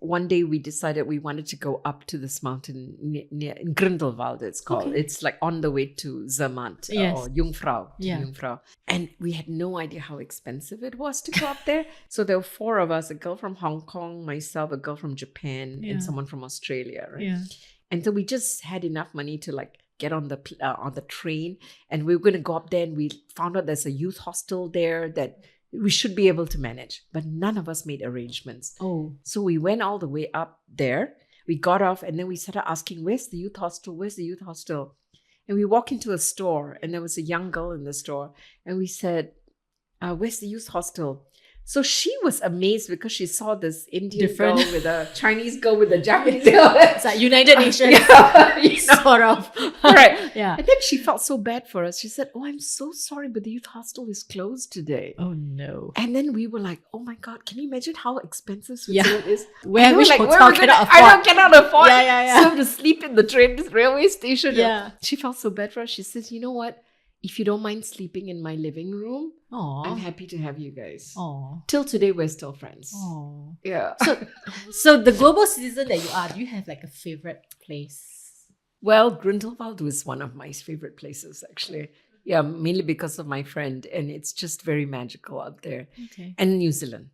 one day we decided we wanted to go up to this mountain near in Grindelwald, it's called. Okay. It's like on the way to Zermatt or Jungfrau. Jungfrau. And we had no idea how expensive it was to go up there. So there were 4 of us, a girl from Hong Kong, myself, a girl from Japan, and someone from Australia, right? Yeah. And so we just had enough money to like get on the train, and we were going to go up there, and we found out there's a youth hostel there that we should be able to manage, but none of us made arrangements. Oh. So we went all the way up there. We got off, and then we started asking, where's the youth hostel? Where's the youth hostel? And we walked into a store, and there was a young girl in the store. And we said, where's the youth hostel? So she was amazed because she saw this Indian girl with a Chinese girl with a Japanese girl. It's like United Nations, sort of. Right. Yeah. And then she felt so bad for us. She said, oh, I'm so sorry, but the youth hostel is closed today. Oh, no. And then we were like, oh my God, can you imagine how expensive Switzerland is? Which hotel cannot afford? I cannot afford. Yeah. So I have to sleep in the railway station. Yeah. She felt so bad for us. She says, you know what? If you don't mind sleeping in my living room, I'm happy to have you guys. Till today, we're still friends. Yeah. So the global citizen that you are, do you have like a favorite place? Well, Grindelwald was one of my favorite places, actually. Yeah, mainly because of my friend. And it's just very magical out there. Okay. And New Zealand.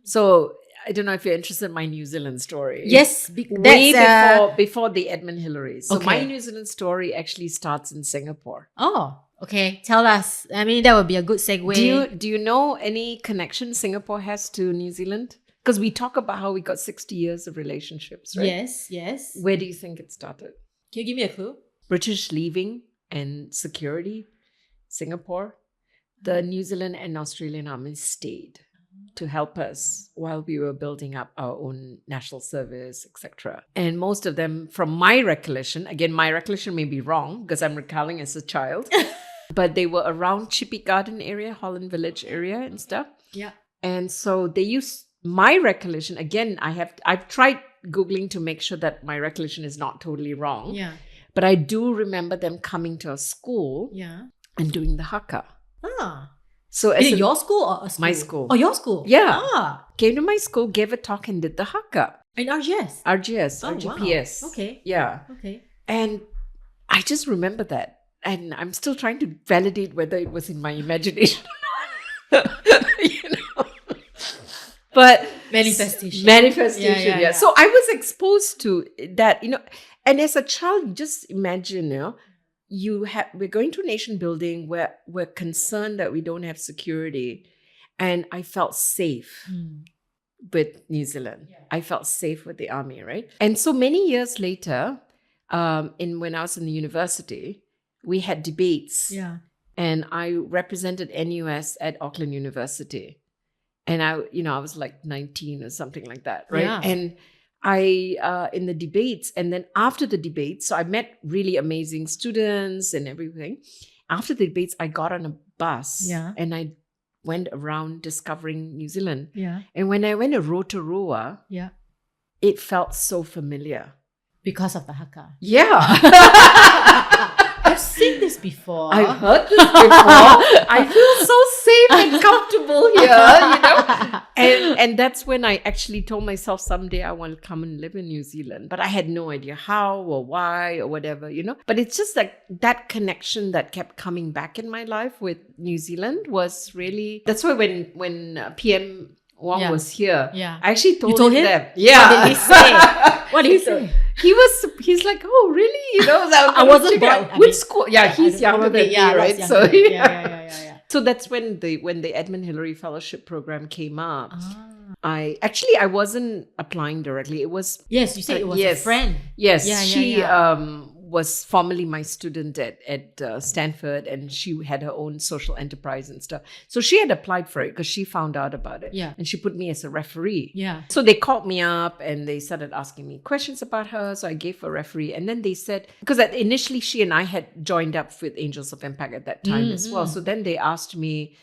So I don't know if you're interested in my New Zealand story. Yes. Before the Edmund Hillary. So my New Zealand story actually starts in Singapore. Oh. Okay, tell us. I mean, that would be a good segue. Do you know any connection Singapore has to New Zealand? Because we talk about how we got 60 years of relationships, right? Yes. Where do you think it started? Can you give me a clue? British leaving and security, Singapore. The New Zealand and Australian armies stayed to help us while we were building up our own national service, etc. And most of them, from my recollection, again, my recollection may be wrong because I'm recalling as a child, but they were around Chippy Garden area, Holland Village area and stuff. Yeah. And so they used my recollection. Again, I've tried Googling to make sure that my recollection is not totally wrong. Yeah. But I do remember them coming to a school and doing the haka. So is it your school or a school? My school. Oh, your school? Yeah. Came to my school, gave a talk and did the haka. In RGS? RGS, Oh, RGPS. wow. Okay. Yeah. Okay. And I just remember that. And I'm still trying to validate whether it was in my imagination. You know? But Manifestation. Manifestation, Yeah. So I was exposed to that, and as a child, you just imagine, we're going to nation building where we're concerned that we don't have security. And I felt safe with New Zealand. Yeah. I felt safe with the army, right? And so many years later, when I was in the university, we had debates. Yeah. And I represented NUS at Auckland University. And I was like 19 or something like that, right? Yeah. And I, in the debates, and then after the debates, so I met really amazing students and everything. After the debates, I got on a bus and I went around discovering New Zealand. Yeah. And when I went to Rotorua, it felt so familiar. Because of the haka. Yeah. I've seen this before. I've heard this before. I feel so safe and comfortable here, And that's when I actually told myself someday I want to come and live in New Zealand. But I had no idea how or why or whatever, But it's just like that connection that kept coming back in my life with New Zealand was really... That's why when PM Wong was here, I actually told him that. Yeah. What did he say? What did he say? He's like, oh, really? I wasn't born. Which school? Yeah, he's younger than me, right? So yeah. So that's when the Edmund Hillary Fellowship Program came up. I wasn't applying directly. It was... Yes, you said it was a friend. Yes, she was formerly my student at Stanford, and she had her own social enterprise and stuff. So she had applied for it because she found out about it. Yeah. And she put me as a referee. Yeah. So they called me up and they started asking me questions about her. So I gave a referee. And then they said, because initially she and I had joined up with Angels of Impact at that time as well. So then they asked me,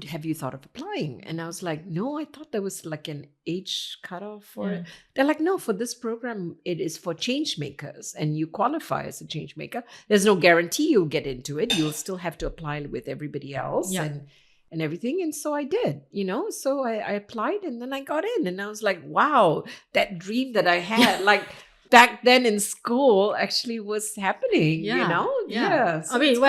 have you thought of applying? And I was like, no, I thought there was like an age cutoff for it. They're like, no, for this program, it is for change makers and you qualify as a change maker. There's no guarantee you'll get into it. You'll still have to apply with everybody else and everything. And so I did, so I applied and then I got in and I was like, wow, that dream that I had, like back then in school actually was happening, Yeah. So I mean,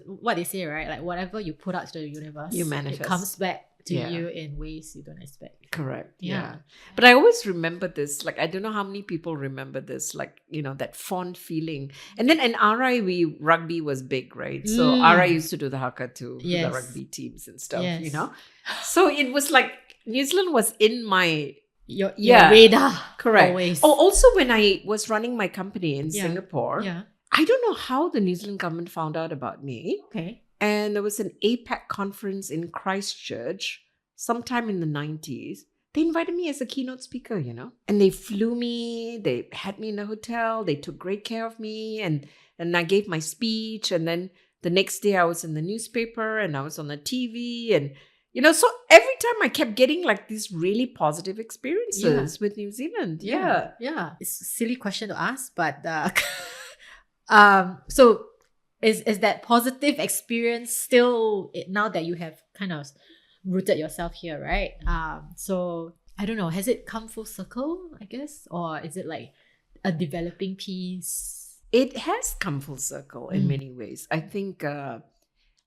what they say, right? Like whatever you put out to the universe, you manifest. It comes back to you in ways you don't expect. Correct. Yeah. But I always remember this, like, I don't know how many people remember this, like, that fond feeling. And then in RI, rugby was big, right? So RI used to do the haka too, the rugby teams and stuff, So it was like, New Zealand was in my... Your radar. Correct. Always. Oh, also when I was running my company in Singapore, I don't know how the New Zealand government found out about me. Okay. And there was an APAC conference in Christchurch sometime in the 90s. They invited me as a keynote speaker, and they flew me, they had me in a hotel, they took great care of me, and I gave my speech. And then the next day I was in the newspaper and I was on the TV and, so every time I kept getting like these really positive experiences with New Zealand. Yeah. It's a silly question to ask, but so is that positive experience still, now that you have kind of rooted yourself here, right? So I don't know, has it come full circle, I guess? Or is it like a developing piece? It has come full circle in many ways. I think,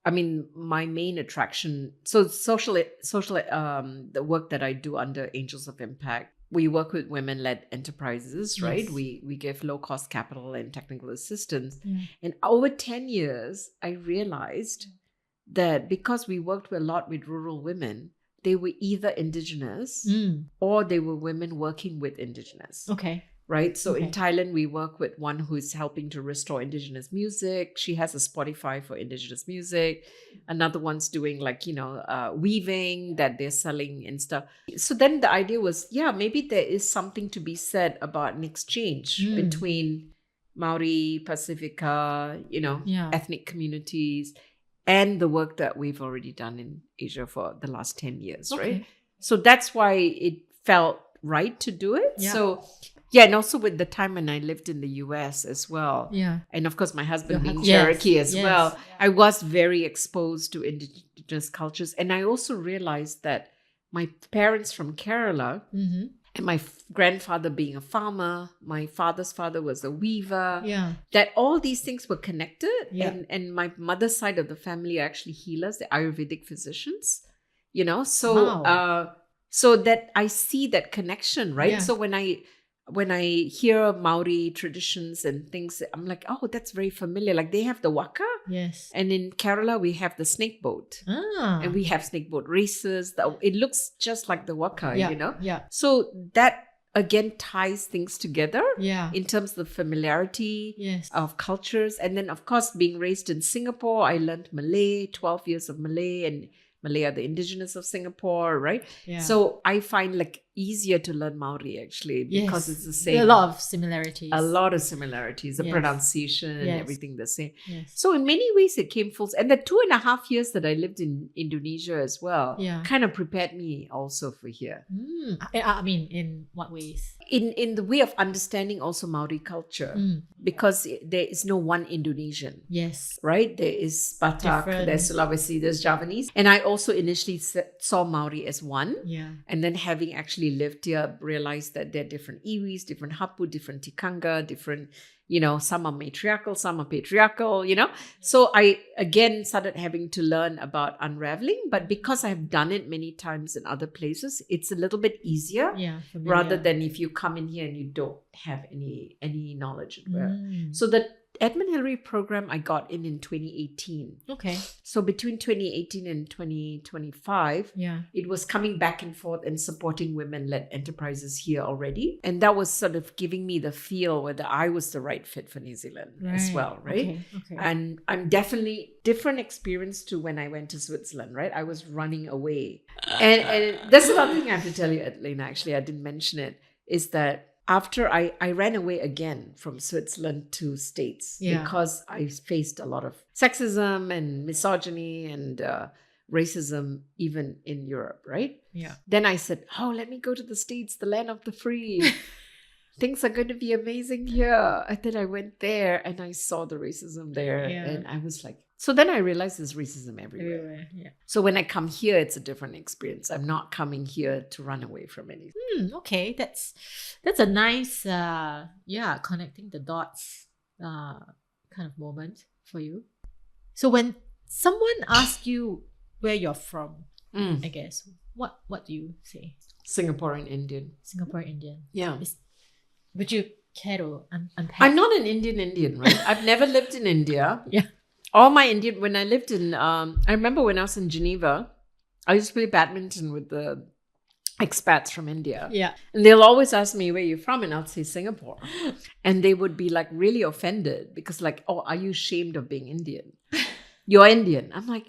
my main attraction, so the work that I do under Angels of Impact, we work with women-led enterprises, right? We give low-cost capital and technical assistance. And over 10 years, I realized that because we worked a lot with rural women, they were either Indigenous or they were women working with Indigenous. Okay. Right? So in Thailand, we work with one who's helping to restore Indigenous music. She has a Spotify for Indigenous music. Another one's doing weaving that they're selling and stuff. So then the idea was, maybe there is something to be said about an exchange between Maori, Pacifica, ethnic communities, and the work that we've already done in Asia for the last 10 years, right? So that's why it felt right to do it. So and also with the time when I lived in the US as well. Yeah. And of course, my husband being Cherokee as well. I was very exposed to Indigenous cultures. And I also realized that my parents from Kerala and my grandfather being a farmer, my father's father was a weaver. Yeah. That all these things were connected. Yeah. And my mother's side of the family are actually healers, the Ayurvedic physicians, you know. So so that I see that connection, right? Yeah. So when I hear Maori traditions and things, I'm like, oh, that's very familiar. Like they have the waka. Yes. And in Kerala, we have the snake boat. And we have snake boat races. It looks just like the waka, you know? Yeah. So that, again, ties things together in terms of the familiarity of cultures. And then, of course, being raised in Singapore, I learned Malay, 12 years of Malay, and Malay are the indigenous of Singapore, right? Yeah. So I find like easier to learn Maori actually because it's the same. A lot of similarities. The pronunciation and everything the same. Yes. So in many ways it came full. And the 2.5 years that I lived in Indonesia as well kind of prepared me also for here. I mean, in what ways? In the way of understanding also Maori culture, because there is no one Indonesian. Yes. Right? There is Batak, there's Sulawesi, there's Javanese. And I also initially saw Maori as one. Yeah. And then having actually lived here, realized that there are different iwis, different hapu, different tikanga, different, you know, some are matriarchal, some are patriarchal, you know. So I, again, started having to learn about unraveling. But because I've done it many times in other places, it's a little bit easier rather than if you come in here and you don't have any knowledge. So the Edmund Hillary program I got in 2018. Okay. So between 2018 and 2025, it was coming back and forth and supporting women-led enterprises here already. And that was sort of giving me the feel whether I was the right fit for New Zealand as well, right? Okay. And I'm definitely different experience to when I went to Switzerland, right? I was running away. And that's another thing I have to tell you, Adlena, actually, I didn't mention it, is that after I ran away again from Switzerland to States because I faced a lot of sexism and misogyny and racism even in Europe, right? Yeah. Then I said, oh, let me go to the States, the land of the free. Things are going to be amazing here. And then I went there and I saw the racism there. And I was like, so then I realized there's racism everywhere. So when I come here, it's a different experience. I'm not coming here to run away from anything. Okay, that's a nice, connecting the dots kind of moment for you. So when someone asks you where you're from, I guess, what do you say? Singaporean Indian. Singaporean Indian. Yeah. Would you care to unpack? I'm not an Indian, right? I've never lived in India. Yeah. All my Indian, when I lived in, I remember when I was in Geneva, I used to play badminton with the expats from India. Yeah. And they'll always ask me, where you're from? And I'll say Singapore. And they would be like really offended because like, oh, are you ashamed of being Indian? You're Indian. I'm like,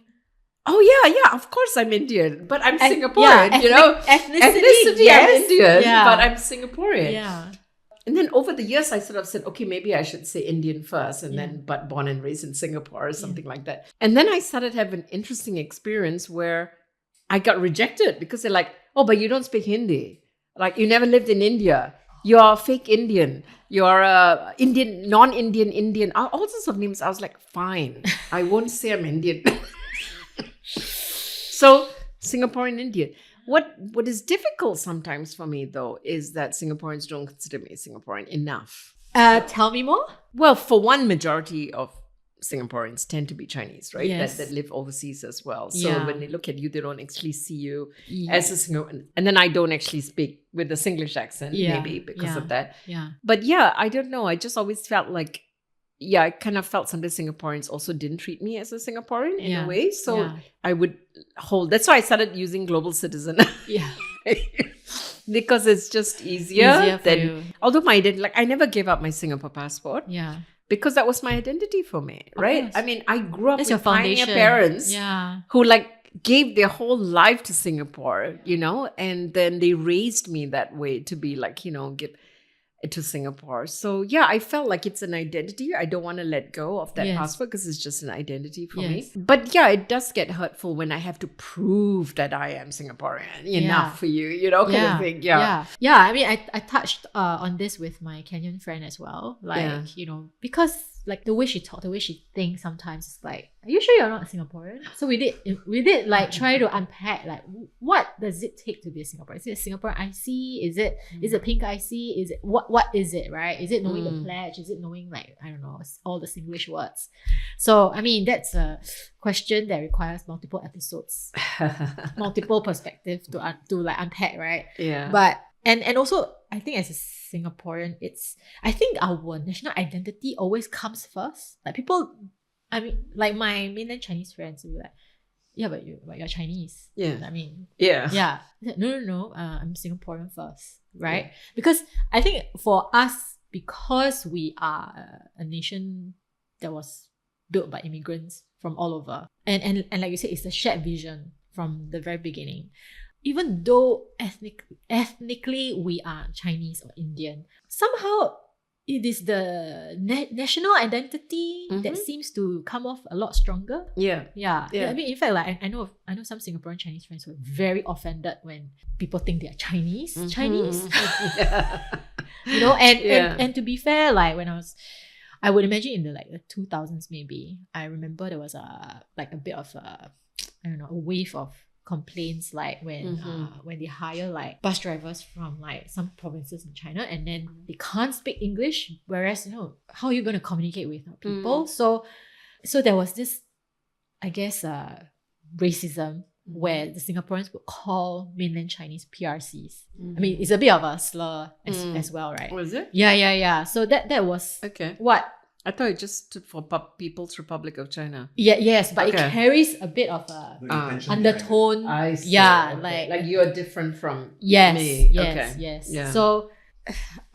oh yeah, of course I'm Indian, but I'm Singaporean, you know. Ethnicity, I'm Indian, but I'm Singaporean. Yeah. And then over the years, I sort of said, okay, maybe I should say Indian first and then, but born and raised in Singapore or something like that. And then I started having an interesting experience where I got rejected because they're like, oh, but you don't speak Hindi. Like you never lived in India. You're fake Indian. You're Indian, non-Indian, Indian, all sorts of names. I was like, fine, I won't say I'm Indian. So Singaporean Indian. What is difficult sometimes for me, though, is that Singaporeans don't consider me Singaporean enough. Tell me more. Well, for one, majority of Singaporeans tend to be Chinese, right? Yes. That live overseas as well. So when they look at you, they don't actually see you as a Singaporean. And then I don't actually speak with a Singlish accent, maybe because of that. Yeah. But yeah, I don't know. I just always felt like, I kind of felt sometimes Singaporeans also didn't treat me as a Singaporean in a way. So I would hold, that's why I started using global citizen. Because it's just easier for you. Although I never gave up my Singapore passport. Yeah. Because that was my identity for me, right? I mean, I grew up with pioneer foundation. parents who gave their whole life to Singapore, you know, and then they raised me that way to be give to Singapore. So I felt like it's an identity. I don't want to let go of that passport because it's just an identity for me. But it does get hurtful when I have to prove that I am Singaporean enough for you, you know, kind of thing. Yeah. I mean, I touched on this with my Kenyan friend as well. You know, because like the way she talks, the way she thinks sometimes is like, are you sure you're not Singaporean? So we did like try to unpack like what does it take to be a Singaporean? Is it a Singaporean IC? Is it pink IC? Is it what is it, right? Is it knowing the pledge? Is it knowing like, I don't know, all the Singlish words? So I mean that's a question that requires multiple episodes, multiple perspectives to like unpack, right? Yeah. But and also I think as a Singaporean, I think our national identity always comes first. Like people, I mean, like my mainland Chinese friends will be like, yeah, but you're Chinese. Yeah. I mean, yeah. Yeah. No. I'm Singaporean first, right? Yeah. Because I think for us, because we are a nation that was built by immigrants from all over, and like you said, it's a shared vision from the very beginning. Even though ethnically we are Chinese or Indian, somehow it is the national identity that seems to come off a lot stronger. Yeah. I mean, in fact, like I know some Singaporean Chinese friends who are very offended when people think they are Chinese. You know, and to be fair, like when I would imagine in the 2000s maybe, I remember there was a bit of a wave of complaints like when they hire like bus drivers from like some provinces in China and then they can't speak English, whereas how are you going to communicate with people? So there was this, I guess, racism where the Singaporeans would call mainland Chinese PRCs. I mean, it's a bit of a slur as well, right? Was it? Yeah. So that was what I thought it just stood for People's Republic of China. Yes, but it carries a bit of a undertone. I see. Yeah, like you're different from me. Yes. Yeah. So,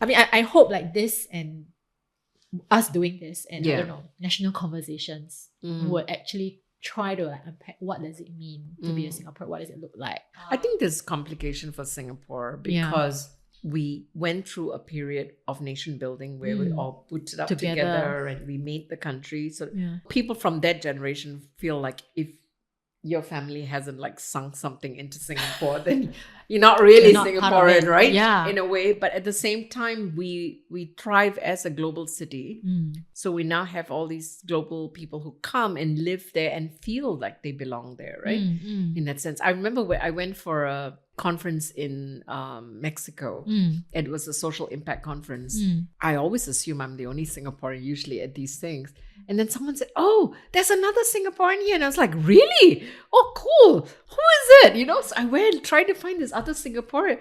I mean, I hope like this and us doing this and I don't know, national conversations would actually try to like unpack what does it mean to be a Singaporean. What does it look like? I think there's complication for Singapore because we went through a period of nation building where we all put it up together and we made the country. So people from that generation feel like if your family hasn't like sunk something into Singapore, then you're not really Singaporean, right? Yeah. In a way. But at the same time, we thrive as a global city. So we now have all these global people who come and live there and feel like they belong there, right? In that sense. I remember where I went for a conference in Mexico. It was a social impact conference. I always assume I'm the only Singaporean usually at these things. And then someone said, oh, there's another Singaporean here. And I was like, really? Oh, cool. Who is it? So I went trying to find this other Singaporean.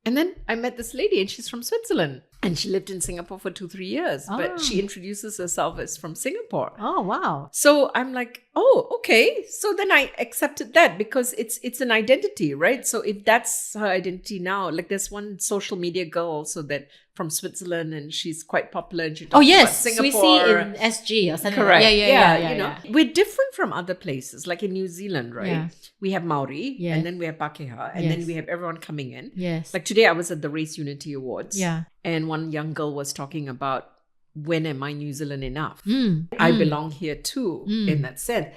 And then I met this lady and she's from Switzerland. And she lived in Singapore for 2-3 years. But she introduces herself as from Singapore. Oh, wow. So I'm like, oh, okay. So then I accepted that because it's an identity, right? So if that's her identity now, like there's one social media girl also that from Switzerland and she's quite popular and she talks about Singapore. Swissy in SG or something. Correct. Yeah. We're different from other places, like in New Zealand, right? Yeah. We have Maori and then we have Pakeha and then we have everyone coming in. Yes. Like today I was at the Race Unity Awards. Yeah. And one young girl was talking about when am I New Zealand enough? I belong here too, in that sense.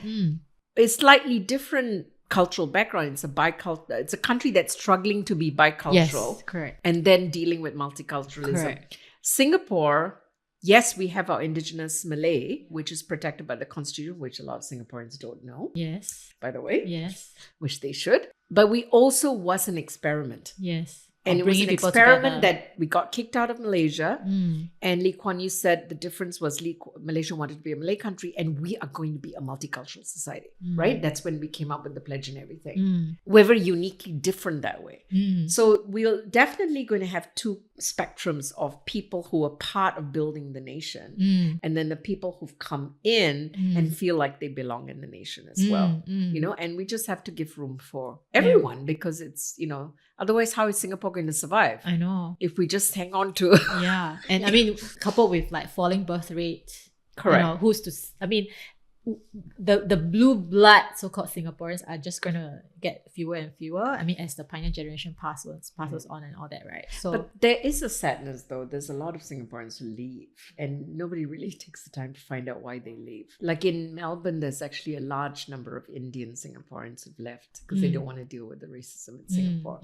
It's slightly different cultural background. It's a country that's struggling to be bicultural. Yes, correct. And then dealing with multiculturalism. Correct. Singapore, yes, we have our indigenous Malay, which is protected by the constitution, which a lot of Singaporeans don't know. Yes. By the way. Yes. Which they should. But we also was an experiment. Yes. And it was an experiment that we got kicked out of Malaysia. And Lee Kuan Yew said the difference was Malaysia wanted to be a Malay country and we are going to be a multicultural society, right? That's when we came up with the pledge and everything. We're very uniquely different that way. So we're definitely going to have two spectrums of people who are part of building the nation and then the people who've come in and feel like they belong in the nation as well, and we just have to give room for everyone because it's, otherwise how is Singapore going to survive? I know. If we just hang on to... And I mean, coupled with like falling birth rate. Correct. The blue blood so-called Singaporeans are just going to get fewer and fewer. I mean, as the pioneer generation passes on and all that, right? So, but there is a sadness though. There's a lot of Singaporeans who leave and nobody really takes the time to find out why they leave. Like in Melbourne, there's actually a large number of Indian Singaporeans who've left because they don't want to deal with the racism in Singapore.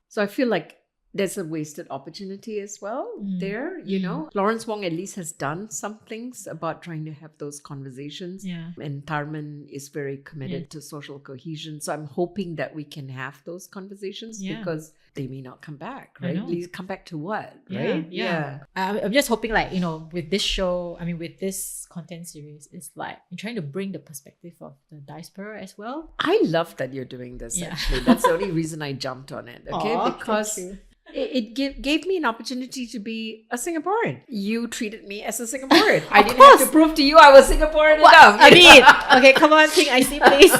So I feel like there's a wasted opportunity as well there, you know. Lawrence Wong at least has done some things about trying to have those conversations. Yeah. And Tharman is very committed to social cohesion. So I'm hoping that we can have those conversations because they may not come back, right? At least come back to what, right? Yeah. I'm just hoping, like, you know, with this show, I mean, with this content series, it's like I'm trying to bring the perspective of the diaspora as well. I love that you're doing this, actually. That's the only reason I jumped on it, okay? Because it gave me an opportunity to be a Singaporean. You treated me as a Singaporean. I didn't have to prove to you I was Singaporean enough. I mean, okay, come on, Ping, I see, please.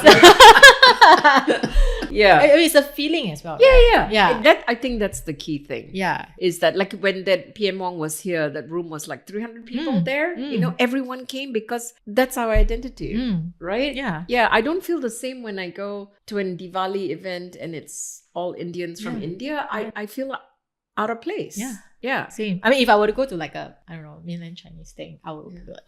Yeah. I mean, it's a feeling as well. Yeah. Yeah. That, I think that's the key thing. Yeah. Is that, like, when that PM Wong was here, that room was like 300 people there. You know, everyone came because that's our identity, right? Yeah. Yeah. I don't feel the same when I go to an Diwali event and it's all Indians from India. I feel out of place. Yeah. Yeah. Same. I mean, if I were to go to like a, I don't know, mainland Chinese thing, I would be like,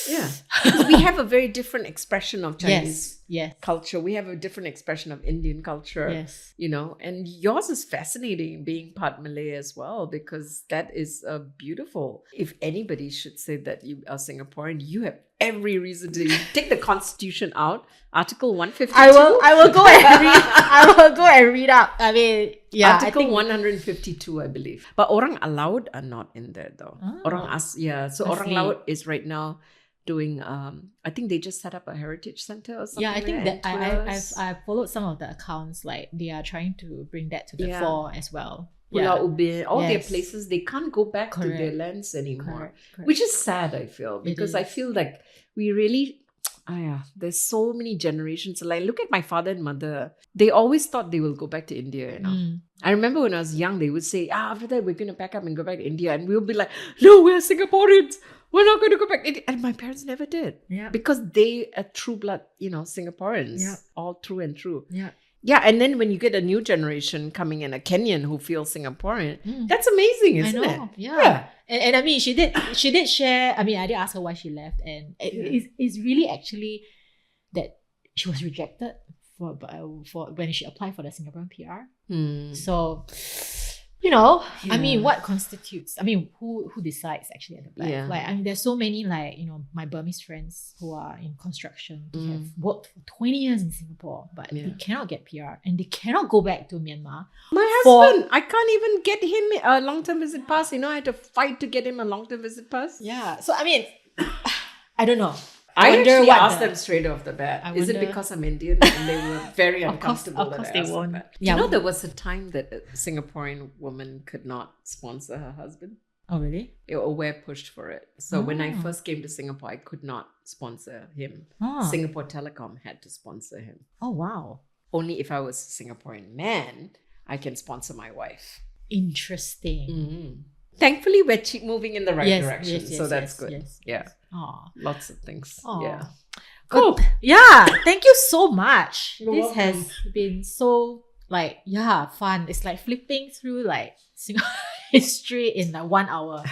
Yeah. Because we have a very different expression of Chinese culture. We have a different expression of Indian culture. Yes. You know, and yours is fascinating being part Malay as well, because that is a beautiful. If anybody should say that you are Singaporean, you have every reason to take the Constitution out. Article 152. I will go and read. I will go and read up. I mean, yeah. Article 152, I believe. But Orang Laut are not in there though. So Orang Laut is right now doing I think they just set up a heritage center or something. Yeah, I think that I followed some of the accounts, like they are trying to bring that to the fore as well. Pulau Ubin, all their places, they can't go back to their lands anymore. Correct. Which is sad, I feel, because I feel like we really there's so many generations. Like, look at my father and mother. They always thought they will go back to India, you know. I remember when I was young, they would say, after that, we're going to pack up and go back to India. And we'll be like, no, we're Singaporeans. We're not going to go back to India. And my parents never did. Yeah. Because they are true blood, you know, Singaporeans. Yeah. All true and true. Yeah. Yeah, and then when you get a new generation coming in, a Kenyan who feels Singaporean, that's amazing, isn't it? Yeah. And I mean, she did share. I mean, I did ask her why she left, and it's really actually that she was rejected for when she applied for the Singaporean PR. So, you know, I mean, what constitutes? I mean, who decides actually at the back? Yeah. Like, I mean, there's so many, like, you know, my Burmese friends who are in construction. They have worked for 20 years in Singapore, but they cannot get PR and they cannot go back to Myanmar. My husband, I can't even get him a long-term visit pass. You know, I had to fight to get him a long-term visit pass. Yeah. So, I mean, I don't know. I actually asked them straight off the bat. Is it because I'm Indian? And they were very uncomfortable. Of course they won't. Yeah. You know, there was a time that a Singaporean woman could not sponsor her husband. Oh, really? Aware pushed for it. So when I first came to Singapore, I could not sponsor him. Singapore Telecom had to sponsor him. Oh, wow. Only if I was a Singaporean man, I can sponsor my wife. Interesting. Thankfully, we're moving in the right direction. So that's good. Yeah. Aww. Lots of things. Aww. Yeah. Cool. Yeah. Thank you so much. You're this welcome. Has been so, like, fun. It's like flipping through, like, Singapore history in like 1 hour.